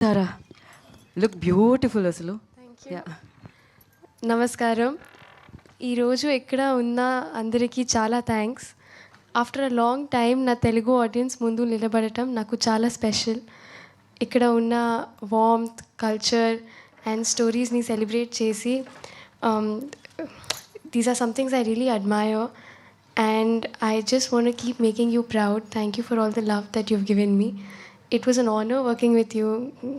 తారా look beautiful అసలు. నమస్కారం. ఈరోజు ఇక్కడ ఉన్న అందరికీ చాలా thanks. After a long time నా తెలుగు ఆడియన్స్ ముందు నిలబడటం నాకు చాలా స్పెషల్. ఇక్కడ ఉన్న వార్మ్త్, కల్చర్ అండ్ స్టోరీస్ని సెలబ్రేట్ చేసి these are some things I really admire and I just want to keep making you proud. Thank you for all the love that you've given me. It was an honor working with you,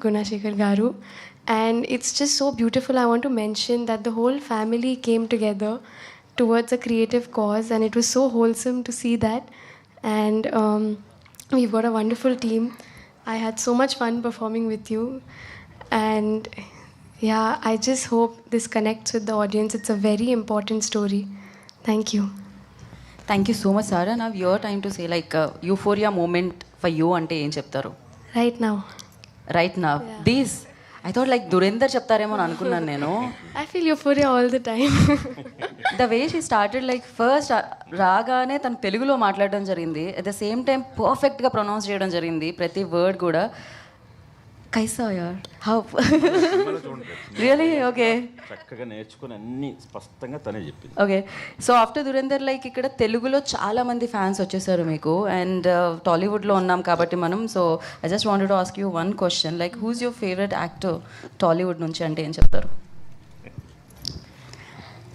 Gunashekar Garu, and it's just so beautiful. I want to mention that the whole family came together towards a creative cause, and it was so wholesome to see that. And we've got a wonderful team. I had so much fun performing with you, and yeah, I just hope this connects with the audience. It's a very important story. Thank you. Thank you so much Sara. Now your time to say like euphoria moment for you అంటే ఏం చెప్తారు? Right now. Right now this I thought like Dhurandhar చెప్తారేమో అని అనుకున్నాను నేను. I feel euphoria all the time. The way she started like first రాగానే తను తెలుగులో మాట్లాడడం జరిగింది, అట్ ద సేమ్ టైం పర్ఫెక్ట్గా ప్రొనౌన్స్ చేయడం జరిగింది ప్రతి వర్డ్ కూడా. కైసా యార్ హౌ రియలీ ఓకే చక్కగా నేర్చుకుని అన్ని స్పష్టంగా తనే చెప్పింది. ఓకే, సో ఆఫ్టర్ దురేందర్ లైక్ ఇక్కడ తెలుగులో చాలా మంది ఫ్యాన్స్ వచ్చేసారు మీకు, అండ్ టాలీవుడ్లో ఉన్నాం కాబట్టి మనం. So I just wanted to ask you one question, like who's your favourite actor Tollywood నుంచి అంటే ఏం చెప్తారు?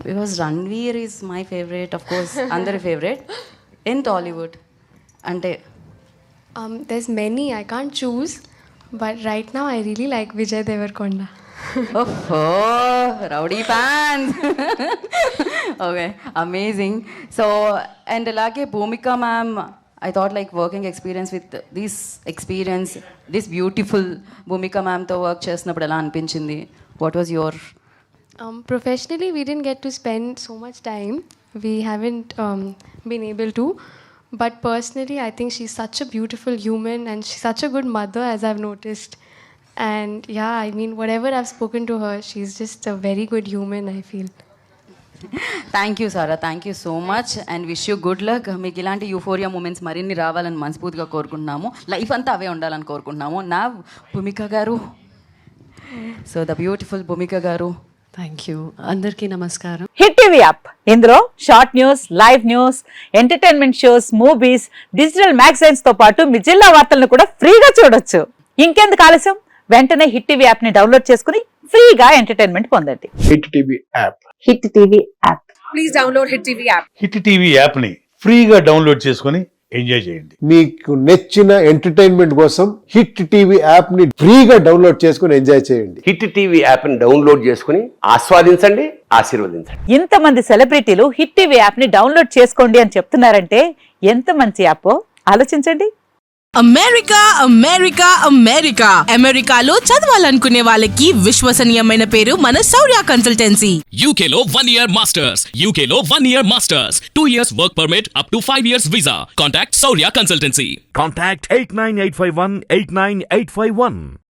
Because Ranveer is my favourite, of course అందరి ఫేవరెట్. ఇన్ టాలీవుడ్ అంటే There's many, I can't choose, but right now I really like Vijay Devarkonda. ఓహో rowdy fans. Okay, amazing. So and అలాగే Bhumika ma'am, I thought like working experience with this beautiful Bhumika మ్యామ్తో work చేసినప్పుడు ఎలా అనిపించింది? What was your? Professionally, we didn't get to spend so much time. We haven't been able to. But personally, I think she's such a beautiful human and she's such a good mother, as I've noticed. And yeah, I mean, whatever I've spoken to her, she's just a very good human, I feel. Thank you Sara, thank you so much and wish you good luck. మీకు ఇలాంటి euphoria moments మరిన్ని రావాలని మనస్ఫూర్తిగా కోరుకుంటున్నాము. Life అంతా అవే ఉండాలని కోరుకుంటున్నాము. నా భూమిక గారు, సో ద బ్యూటిఫుల్ భూమిక గారు. Thank you. అందరికీ నమస్కారం. హిట్ టీవీ యాప్, ఇందులో short news, live news, entertainment shows, movies, digital magazines తో పాటు మీ జిల్లా వార్తలను కూడా ఫ్రీగా చూడొచ్చు. ఇంకెందుకు ఆలస్యం, వెంటనే హిట్ టీవీ యాప్ ని డౌన్లోడ్ చేసుకుని ఫ్రీగా ఎంటర్టైన్మెంట్ పొందండి. Hit TV app. Hit TV app. Please download hit TV app. Hit TV app ని ఫ్రీగా డౌన్లోడ్ చేసుకొని ఎంజాయ్ చేయండి. మీకు నచ్చిన ఎంటర్టైన్మెంట్ కోసం హిట్ టీవీ యాప్ ని ఫ్రీగా డౌన్లోడ్ చేసుకొని ఎంజాయ్ చేయండి. హిట్ టీవీ యాప్ ని డౌన్లోడ్ చేసుకుని ఆస్వాదించండి, ఆశీర్వదించండి. ఇంతమంది సెలబ్రిటీలు హిట్ టీవీ యాప్ ని డౌన్లోడ్ చేసుకోండి అని చెప్తున్నారంటే ఎంత మంచి యాప్ ఆలోచించండి. అమెరికా అమెరికా అమెరికా అమెరికాలో చదవాలనుకునే వాళ్ళకి విశ్వసనీయమైన పేరు మన శౌర్య కన్సల్టెన్సీ. UK లో 1 year masters, UK లో 1 year masters, 2 years work permit up to 5 years visa. Contact Saurya Consultancy. Contact 89851 89851.